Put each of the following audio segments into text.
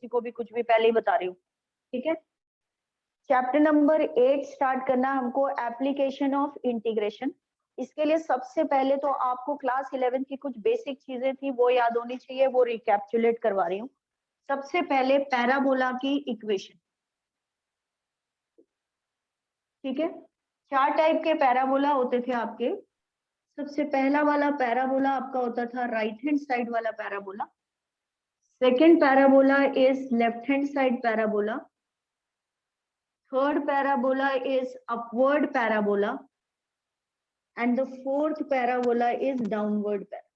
किसी को भी कुछ भी, पहले ही बता रही हूँ, ठीक है। चैप्टर नंबर 8 स्टार्ट करना हमको, एप्लीकेशन ऑफ इंटीग्रेशन। इसके लिए सबसे पहले तो आपको क्लास 11 की कुछ बेसिक चीजें थी वो याद होनी चाहिए, वो रिकैप्चुलेट करवा रही हूँ। सबसे पहले पैराबोला की इक्वेशन, ठीक है। 4 टाइप के पैराबोला होते थे आपके। सबसे पहला वाला पैराबोला आपका होता था राइट हैंड साइड वाला parabola. Second parabola is left hand side parabola. Third parabola is upward parabola and the fourth parabola is downward parabola,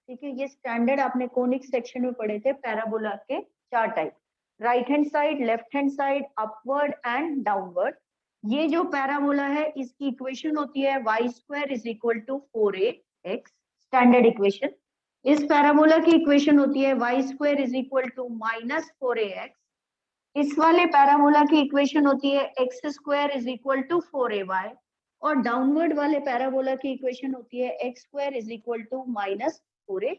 ठीक है। ये स्टैंडर्ड आपने कोनिक सेक्शन में पढ़े थे, पैराबोला के 4 type, right hand side, left hand side, upward and downward. ये जो पैराबोला है इसकी इक्वेशन होती है y² is equal to 4ax, standard equation. इस पैराबोला की इक्वेशन होती है y² is equal to -4ax। इस वाले पैराबोला की इक्वेशन होती है x² is equal to 4ay, और डाउनवर्ड वाले पैराबोला की इक्वेशन होती है x² is equal to -4ay,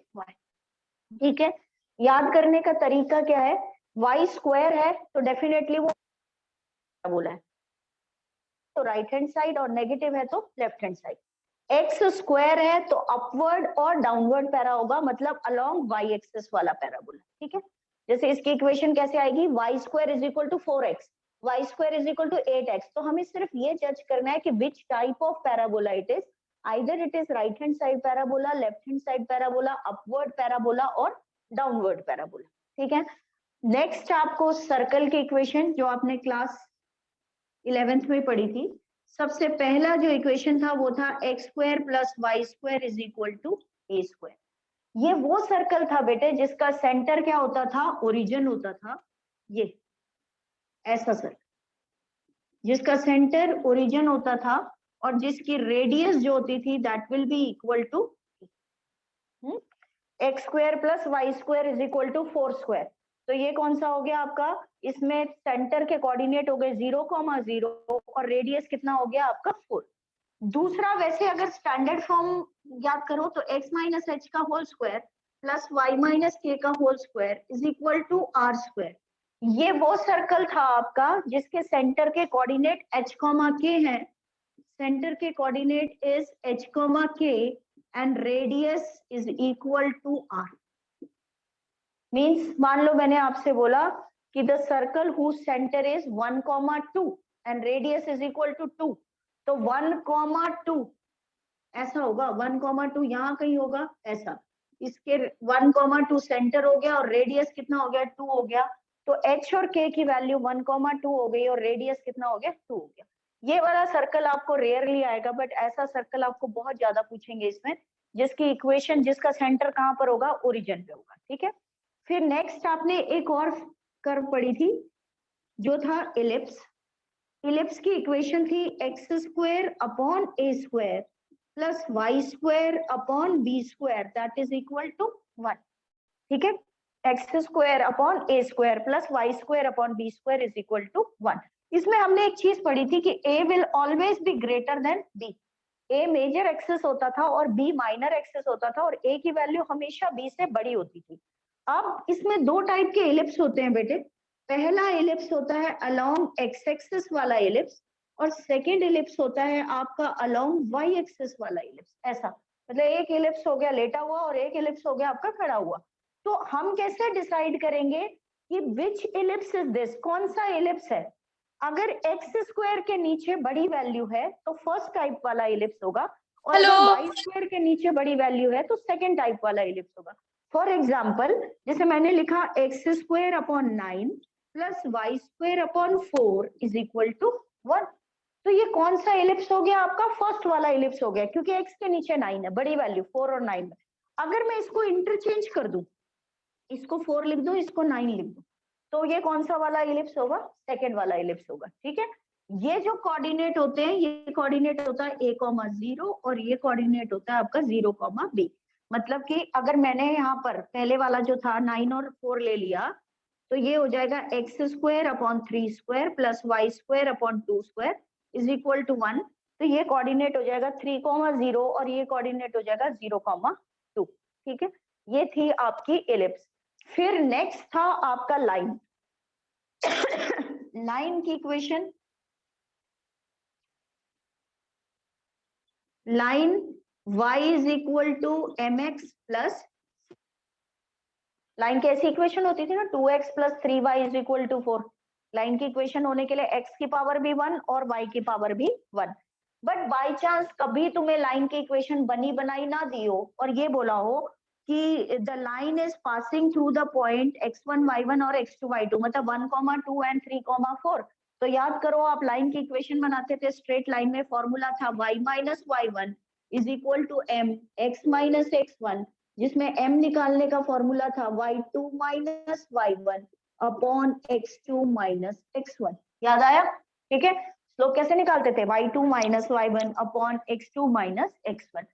ठीक है। याद करने का तरीका क्या है, y² है तो डेफिनेटली वो पैराबोला है, तो राइट हैंड साइड, और नेगेटिव है तो लेफ्ट हैंड साइड। x² है तो अपवर्ड और डाउनवर्ड पैरा होगा, मतलब अलोंग y एक्सिस वाला पैराबोला, ठीक है। जैसे इसकी इक्वेशन कैसे आएगी, y² is equal to 4x, y² is equal to 8x। तो हमें सिर्फ ये जज करना है कि which type of parabola it is, either it is right hand side parabola, left hand side parabola, upward parabola और डाउनवर्ड पैराबोला, ठीक है। नेक्स्ट आपको सर्कल की इक्वेशन जो आपने क्लास 11th में पढ़ी थी, सबसे पहला जो इक्वेशन था वो था x² plus y² is equal to a²। ये वो सर्कल था बेटे जिसका सेंटर क्या होता था, ओरिजिन होता था, ये ऐसा सर्कल जिसका सेंटर ओरिजिन होता था और जिसकी रेडियस जो होती थी that will be equal to x² plus y² is equal to 4²। तो ये कौन सा हो गया आपका, इसमें सेंटर के कोऑर्डिनेट हो गए 0,0 और रेडियस कितना हो गया आपका 4। दूसरा, वैसे अगर स्टैंडर्ड फॉर्म याद करो तो x माइनस h का whole square plus y minus k का whole square is equal to r²। ये वो सर्कल था आपका जिसके सेंटर के कोऑर्डिनेट h, k हैं, सेंटर के coordinate is h, k and radius is equal to r। Means मान लो मैंने आपसे बोला कि the circle whose centre is 1,2 and radius is equal to 2, तो 1,2 ऐसा होगा, 1,2 यहाँ कहीं होगा ऐसा, इसके 1,2 सेंटर हो गया और रेडियस कितना हो गया 2 हो गया, तो h और k की वैल्यू 1,2 हो गई और रेडियस कितना हो गया 2 हो गया। ये वाला सर्कल आपको रेयरली आएगा, बट ऐसा सर्कल आपको बहुत ज्यादा पूछेंगे इसमें, जिसकी इक्वेशन, जिसका सेंटर कहाँ पर होगा, ओरिजिन पे होगा, ठीक है। फिर नेक्स्ट आपने एक और कर्व पढ़ी थी जो था इलिप्स। इलिप्स की इक्वेशन थी x² upon a² plus y² upon b² that is equal to 1, ठीक है। x² upon a² plus y² upon b² is equal to 1। इसमें हमने एक चीज पढ़ी थी कि a will always be greater than b। a major axis होता था और b माइनर एक्सिस होता था, और a की वैल्यू हमेशा b से बड़ी होती थी। अब इसमें 2 टाइप के इलिप्स होते हैं बेटे। पहला इलिप्स होता है अलोंग x एक्सिस वाला इलिप्स, और सेकंड इलिप्स होता है आपका अलोंग y एक्सिस वाला इलिप्स। ऐसा मतलब एक इलिप्स हो गया लेटा हुआ और एक इलिप्स हो गया आपका खड़ा हुआ। तो हम कैसे डिसाइड करेंगे कि विच इलिप्स इज दिस, कौन सा इलिप्स है। अगर x² के नीचे बड़ी वैल्यू है तो फर्स्ट टाइप वाला इलिप्स होगा, और अगर y² के नीचे बड़ी वैल्यू है तो सेकंड टाइप वाला इलिप्स होगा। फॉर एग्जाम्पल, जैसे मैंने लिखा x² upon 9 plus y² upon 4 is equal to 1, तो ये कौन सा इलिप्स हो गया आपका, फर्स्ट वाला इलिप्स हो गया, क्योंकि x के नीचे 9 है, बड़ी वैल्यू 4 और 9 में। अगर मैं इसको इंटरचेंज कर दूं, इसको 4 लिख दूं, इसको 9 लिख दूं, तो ये कौन सा वाला इलिप्स होगा, सेकेंड वाला इलिप्स होगा, ठीक है। ये जो कोऑर्डिनेट होते हैं, ये कोऑर्डिनेट होता है a, 0 और ये कोऑर्डिनेट होता है आपका 0, b। मतलब कि अगर मैंने यहाँ पर पहले वाला जो था 9 और 4 ले लिया, तो ये हो जाएगा x² upon 3² plus y² upon 2² is equal to 1। तो ये कोऑर्डिनेट हो जाएगा 3, 0 और ये कोऑर्डिनेट हो जाएगा 0, 2, ठीक है। ये थी आपकी इलिप्स। फिर नेक्स्ट था आपका लाइन। लाइन की equation, line y is equal to m x plus, line कैसी इक्वेशन होती थी ना, 2x plus 3y is equal to 4। Line की इक्वेशन होने के लिए x की पावर भी 1 और y की पावर भी 1। बट बाय चांस कभी तुम्हें लाइन की इक्वेशन बनी बनाई ना दी हो और ये बोला हो कि the line is passing through the point x1 y1 और x2 y2, मतलब 1,2 एंड 3,4। तो याद करो, आप लाइन की इक्वेशन बनाते थे स्ट्रेट लाइन में, फॉर्मूला था y minus y1 is equal to m x minus x1, जिसमें m निकालने का फॉर्मूला था y2 minus y1 upon x2 minus x1। याद आया? ठीक है, लोग कैसे निकालते थे, y2 minus y1 upon x2 minus x1।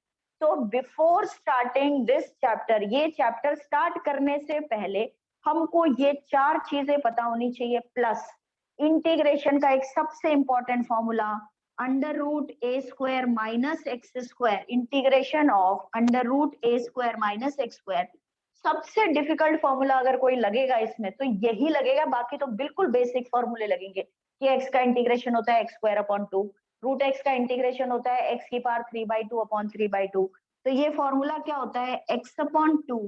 तो बिफोर स्टार्टिंग दिस चैप्टर, ये चैप्टर स्टार्ट करने से पहले हमको ये चार चीजें पता होनी चाहिए। प्लस इंटीग्रेशन का एक सबसे important formula, under root A square minus x square, integration of under root A square minus x square. सबसे डिफिकल्ट फॉर्मूला अगर कोई लगेगा इसमें तो यही लगेगा, बाकी तो बिल्कुल बेसिक फॉर्मूले लगेंगे कि एक्स का इंटीग्रेशन होता है x square upon 2, root x का इंटीग्रेशन होता है एक्स की पावर 3/2 अपॉन 3/2। तो ये फॉर्मूला क्या होता है, X upon 2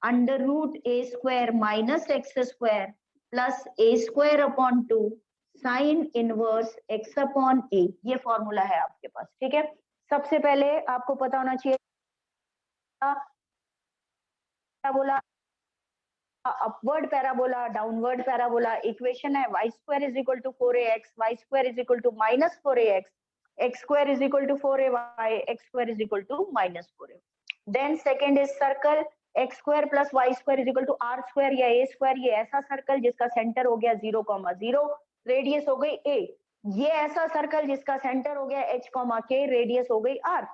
under root A square minus x square plus A square upon 2 sine inverse X upon A. ये फॉर्मूला है आपके पास। ठीक है, सबसे पहले आपको पता होना चाहिए parabola, upward parabola, downward parabola. Equation है y square is equal to 4ax, y square is equal to minus 4ax, x square is equal to 4ay, x square is equal to minus 4a। Then second is circle, x square plus y square is equal to r square या a square. ये ऐसा circle जिसका centre हो गया 0,0, radius हो गई a। ये ऐसा सर्कल जिसका सेंटर हो गया h, k, रेडियस हो गई r।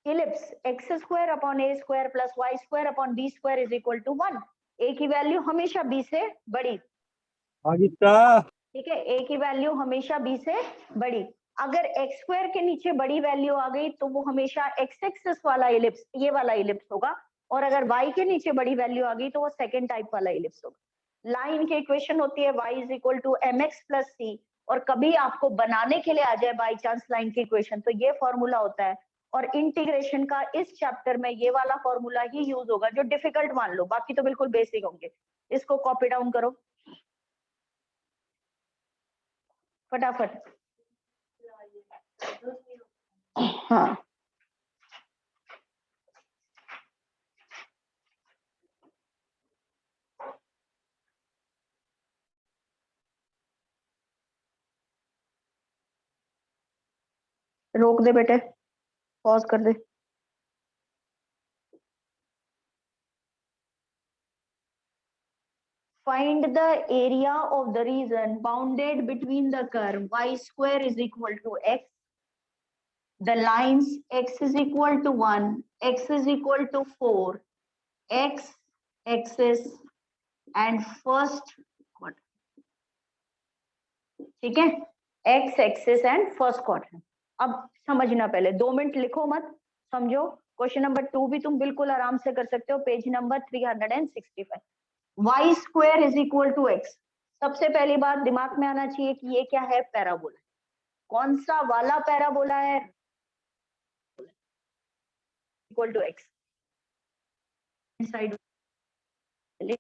Ellipse, x square upon a square plus y square upon b square is equal to 1। A की वैल्यू हमेशा बी से बड़ी। ठीक है, ए की वैल्यू हमेशा बी से बड़ी। अगर एक्स स्क्वायर के नीचे बड़ी वैल्यू आ गई तो वो हमेशा एक्स एक्सिस वाला इलिप्स, ये वाला इलिप्स होगा, और अगर वाई के नीचे बड़ी वैल्यू आ गई तो वो सेकेंड टाइप वाला इलिप्स होगा। लाइन की इक्वेशन होती है y is equal to m x plus c, और कभी आपको बनाने के लिए आ जाए बाई चांस लाइन की इक्वेशन तो ये फॉर्मूला होता है। और इंटीग्रेशन का इस चैप्टर में ये वाला फॉर्मूला ही यूज होगा, जो डिफिकल्ट मान लो, बाकी तो बिल्कुल बेसिक होंगे। इसको कॉपी डाउन करो फटाफट। हाँ, रोक दे बेटे, पॉज कर दे। Find the area of the region bounded between the curve y square is equal to x, the lines x is equal to 1, x is equal to 4, x axis and first quadrant। ठीक है, x axis and first quadrant। अब समझना, पहले 2 minute लिखो मत, समझो। Question number 2 भी तुम बिल्कुल आराम से कर सकते हो, page number 365। y square is equal to x। सबसे पहली बात दिमाग में आना चाहिए कि ये क्या है, पैराबोला। कौन सा वाला पैराबोला है, इक्वल टू x साइड। ठीक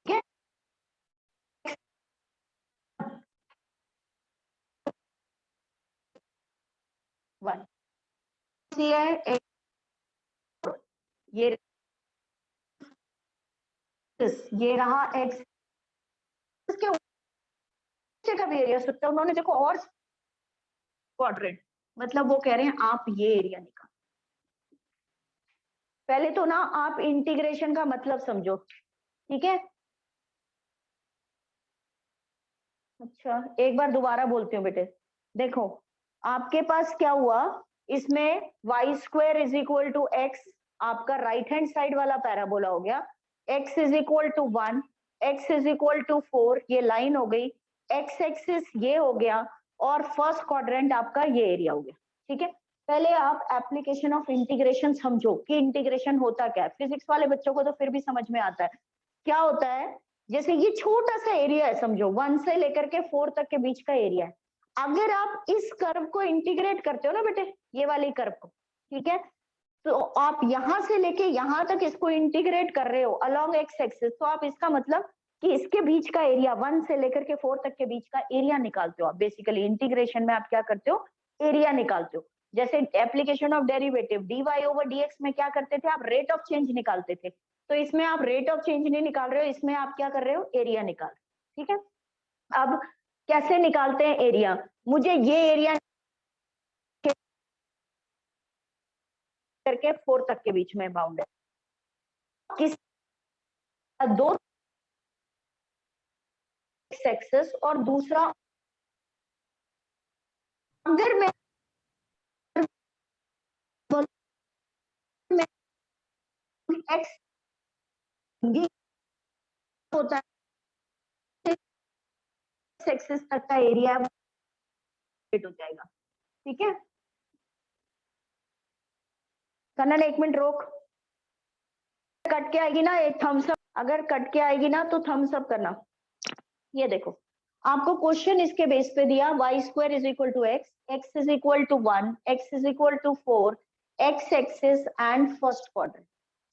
है, वन है ये ये रहा x, इसके नीचे का भी एरिया सकता है उन्होंने, देखो, और क्वाड्रेंट, मतलब वो कह रहे हैं आप ये एरिया निकालो। पहले तो ना आप इंटीग्रेशन का मतलब समझो। ठीक है, अच्छा एक बार दोबारा बोलती हूँ बेटे। देखो, आपके पास क्या हुआ, इसमें y square is equal to x, आपका राइट हैंड साइड वाला पैराबोला हो गया। x is equal to 1, x is equal to 4, ये लाइन हो गई। x एक्सिस ये हो गया, और फर्स्ट क्वाड्रेंट आपका ये एरिया हो गया। ठीक है, पहले आप एप्लीकेशन ऑफ इंटीग्रेशन समझो कि इंटीग्रेशन होता क्या है। फिजिक्स वाले बच्चों को तो फिर भी समझ में आता है क्या होता है। जैसे ये छोटा सा एरिया है, समझो 1 से लेकर के 4 तक के बीच का एरिया है। अगर आप इस कर्व को इंटीग्रेट करते हो ना बेटे, ये वाली कर्व को, ठीक है, तो आप यहां से लेके यहां तक इसको इंटीग्रेट कर रहे हो अलोंग एक्स एक्सिस, तो आप इसका मतलब कि इसके बीच का एरिया 1 से लेकर के 4 तक के बीच का एरिया निकालते हो आप। बेसिकली इंटीग्रेशन में आप क्या करते हो, एरिया निकालते हो। जैसे application of derivative dy over dx में क्या करते थे आप, रेट ऑफ चेंज निकालते थे। तो इसमें आप रेट ऑफ चेंज नहीं निकाल रहे हो, इसमें आप क्या कर रहे हो, एरिया निकाल रहे हो। ठीक है, अब कैसे निकालते हैं एरिया, मुझे ये एरिया करके 4 तक के बीच में बाउंड है, किस दो एक्सेस और दूसरा, अगर मैं एक्स होता है एक्सेस तक का एरिया हो जाएगा। ठीक है, कन्नन एक मिनट रोक, कट के आएगी ना एक थम्स अप, अगर कट के आएगी ना तो थम्स अप करना। ये देखो आपको क्वेश्चन इसके बेस पे दिया, y square is equal to x, x is equal to 1, x is equal to 4, x axis and first quadrant.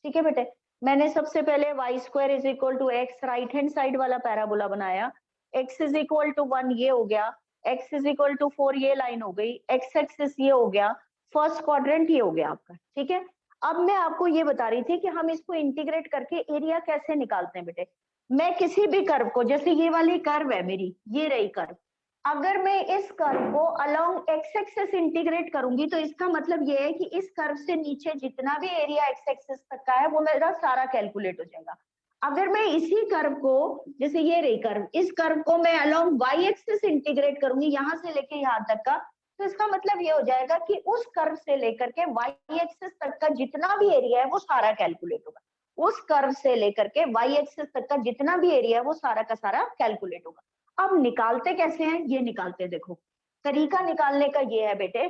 ठीक है बेटे, मैंने सबसे पहले y square is equal to x right hand side वाला पैराबोला बनाया, एक्स इज इक्वल टू 1 ये हो गया, एक्स इज इक्वल टू 4 ये लाइन हो गई, एक्स एक्सिस ये हो गया, फर्स्ट क्वाड्रेंट ये हो गया आपका। ठीक है, अब मैं आपको ये बता रही थी कि हम इसको इंटीग्रेट करके एरिया कैसे निकालते हैं बेटे। मैं किसी भी कर्व को, जैसे ये वाली कर्व है मेरी, ये रही कर्व, अगर मैं इस कर्व को अलोंग एक्स एक्सिस इंटीग्रेट करूंगी तो इसका मतलब ये है कि इस कर्व से नीचे जितना भी एरिया एक्स एक्सिस तक का है वो मेरा सारा कैलकुलेट हो जाएगा। अगर मैं इसी कर्व को, जैसे ये रही कर्व, इस कर्व को मैं अलोंग वाई एक्सिस इंटीग्रेट करूंगी यहां से लेके यहां तक का, तो इसका मतलब ये हो जाएगा कि उस कर्व से लेकर के वाई एक्सिस तक का जितना भी एरिया है वो सारा कैलकुलेट होगा। उस कर्व से लेकर के वाई एक्सिस तक का जितना भी एरिया है वो सारा का सारा कैलकुलेट होगा। अब निकालते कैसे हैं, ये निकालते हैं। देखो तरीका निकालने का ये है बेटे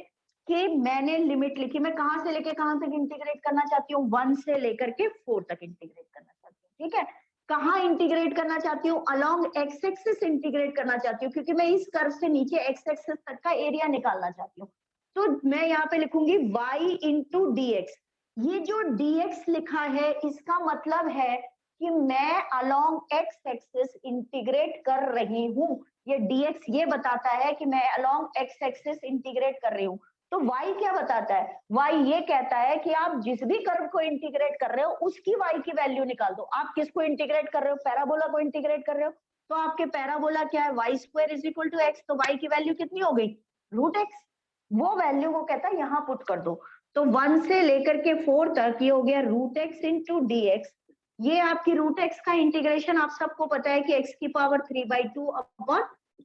कि मैंने लिमिट लिखी, मैं कहां से लेके कहां तक इंटीग्रेट करना चाहती हूँ, 1 से लेकर के 4 तक इंटीग्रेट करना चाहती हूँ। ठीक है, कहाँ इंटीग्रेट करना चाहती हूँ, अलोंग एक्स एक्सिस इंटीग्रेट करना चाहती हूँ, क्योंकि मैं इस कर्व से नीचे एक्स एक्सिस तक का एरिया निकालना चाहती हूँ। तो मैं यहाँ पे लिखूंगी y इंटू डी एक्स। ये जो dx लिखा है इसका मतलब है कि मैं अलोंग एक्स एक्सिस इंटीग्रेट कर रही हूँ। ये dx ये बताता है कि मैं अलोंग एक्स एक्सिस इंटीग्रेट कर रही हूँ। तो y क्या बताता है, y ये कहता है कि आप जिस भी कर्व को इंटीग्रेट कर रहे हो उसकी y की वैल्यू निकाल दो। आप किसको इंटीग्रेट कर रहे हो, पैराबोला को इंटीग्रेट कर रहे हो, तो आपके पैराबोला क्या है, y square is equal to x, तो y की वैल्यू कितनी हो गई, रूट एक्स। वो वैल्यू को कहता है यहाँ पुट कर दो। तो 1 से लेकर के 4 तक ये हो गया root x into d x. ये आपकी रूट एक्स का इंटीग्रेशन आप सबको पता है कि एक्स की पावर 3/2 अपॉन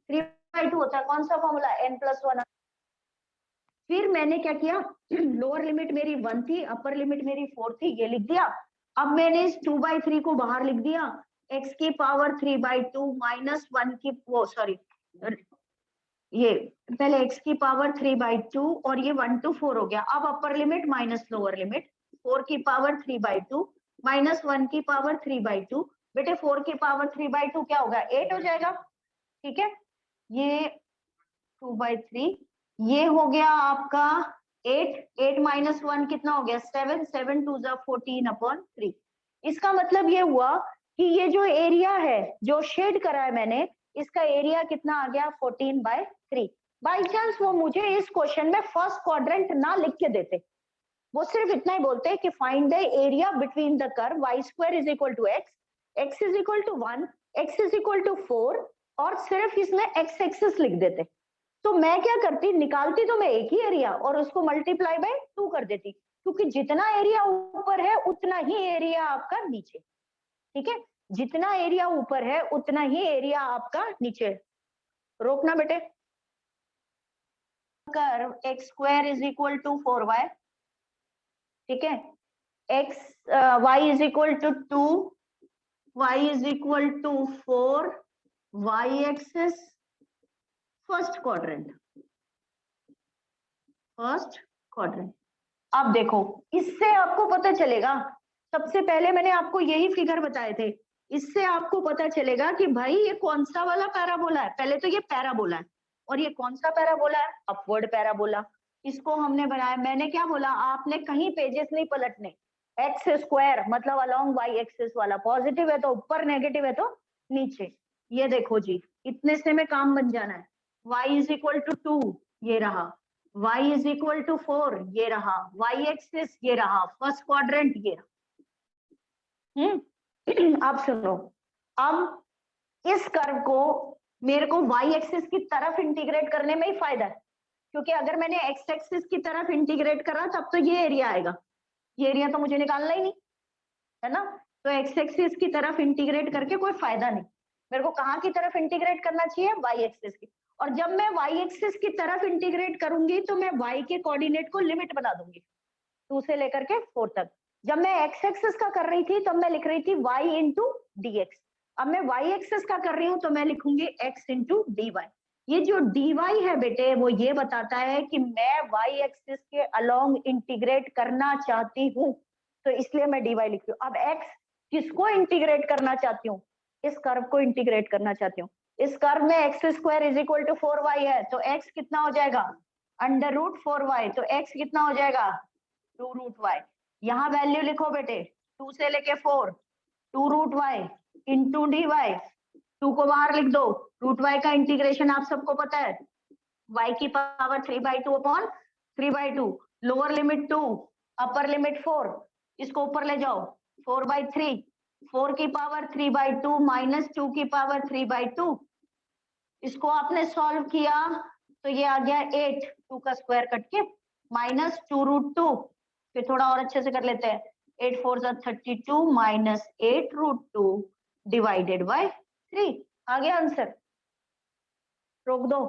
3/2 होता है, कौन सा फॉर्मूला, n+1। फिर मैंने क्या किया, लोअर लिमिट मेरी 1 थी, अपर लिमिट मेरी 4 थी, ये लिख दिया। अब मैंने इस 2/3 को बाहर लिख दिया, एक्स की पावर 3/2 माइनस 1 की, वो सॉरी, ये पहले x की पावर 3/2 और ये 1 to 4 हो गया। अब upper limit minus lower limit, 4 की पावर 3/2 माइनस 1 की पावर 3/2। बेटे 4 की पावर 3/2 क्या होगा, 8 हो जाएगा। ठीक है, ये 2/3 ये हो गया आपका 8, 8 माइनस 1 कितना हो गया, 7, 7 2 14 अपॉन 3। इसका मतलब ये हुआ कि ये जो एरिया है जो शेड करा है मैंने, इसका एरिया कितना आ गया, 14/3। बाई चांस वो मुझे इस क्वेश्चन में फर्स्ट क्वाड्रेंट ना लिख के देते, वो सिर्फ इतना ही बोलते हैं कि find the area between the curve y square is equal to x, x is equal to 1, x is equal to 4, और सिर्फ इसमें एक्स एक्सिस लिख देते। तो मैं क्या करती, निकालती तो मैं एक ही एरिया और उसको मल्टीप्लाई बाय 2 कर देती, क्योंकि जितना एरिया ऊपर है उतना ही एरिया आपका नीचे। ठीक है, जितना एरिया ऊपर है उतना ही एरिया आपका नीचे। रोकना बेटे, curve x square is equal to 4y, ठीक है, x y is equal to 2, y is equal to 4, y axis first quadrant, first quadrant. अब देखो इससे आपको पता चलेगा, सबसे पहले मैंने आपको यही फिगर बताए थे, इससे आपको पता चलेगा कि भाई ये कौन सा वाला पैराबोला है। पहले तो ये पैराबोला है और ये कौन सा पैराबोला है, अपवर्ड पैराबोला। इसको हमने बनाया, मैंने क्या बोला, आपने कहीं पेजेस नहीं पलटने। एक्स स्क्वायर मतलब अलोंग वाई एक्सिस वाला, पॉजिटिव है तो ऊपर, नेगेटिव है तो नीचे। ये देखो जी, इतने से में काम बन जाना है। y इज इक्वल टू 2 ये रहा, y इज इक्वल टू 4 ये रहा, y एक्सिस ये रहा, फर्स्ट क्वाड्रेंट ये रहा। अब सुनो, अब इस कर्व को मेरे को y एक्सिस की तरफ इंटीग्रेट करने में ही फायदा है, क्योंकि अगर मैंने x एक्सिस की तरफ इंटीग्रेट करा तब तो ये एरिया आएगा, ये एरिया तो मुझे निकालना ही नहीं है ना। तो x एक्सिस की तरफ इंटीग्रेट करके कोई फायदा नहीं, मेरे को कहाँ की तरफ इंटीग्रेट करना चाहिए, y एक्सिस की। और जब मैं y एक्सिस की तरफ इंटीग्रेट करूंगी तो मैं y के कोऑर्डिनेट को लिमिट बना दूंगी 2 से लेकर के 4 तक। जब मैं x एक्सिस का कर रही थी तब मैं लिख रही थी y इंटू dx, अब मैं y एक्सिस का कर रही हूँ तो मैं लिखूंगी x इंटू dy। ये जो dy है बेटे वो ये बताता है कि मैं y एक्सिस के अलोंग इंटीग्रेट करना चाहती हूँ, तो इसलिए मैं dy लिख रही हूँ। अब x किसको इंटीग्रेट करना चाहती हूँ, इस कर्व को इंटीग्रेट करना चाहती हूँ। इस कर्व में x square is equal to 4y है, तो x कितना हो जाएगा, अंडर रूट 4y, तो x कितना हो जाएगा 2 रूट y। यहाँ वैल्यू लिखो बेटे, 2 से लेके 4, 2 root y into d y, 2 को बाहर लिख दो, रूट y का इंटीग्रेशन आप सबको पता है, y की power 3/2 upon 3/2, lower limit 2 upper limit 4, इसको ऊपर ले जाओ 4/3, 4 की पावर 3/2 माइनस 2 की पावर 3/2, इसको आपने सॉल्व किया तो ये आ गया 8, 2 का स्क्वायर कट के माइनस 2 रूट 2, फिर थोड़ा और अच्छे से कर लेते हैं, 8 4 32 माइनस 8 रूट 2 डिवाइडेड बाय 3, आ गया आंसर। रोक दो।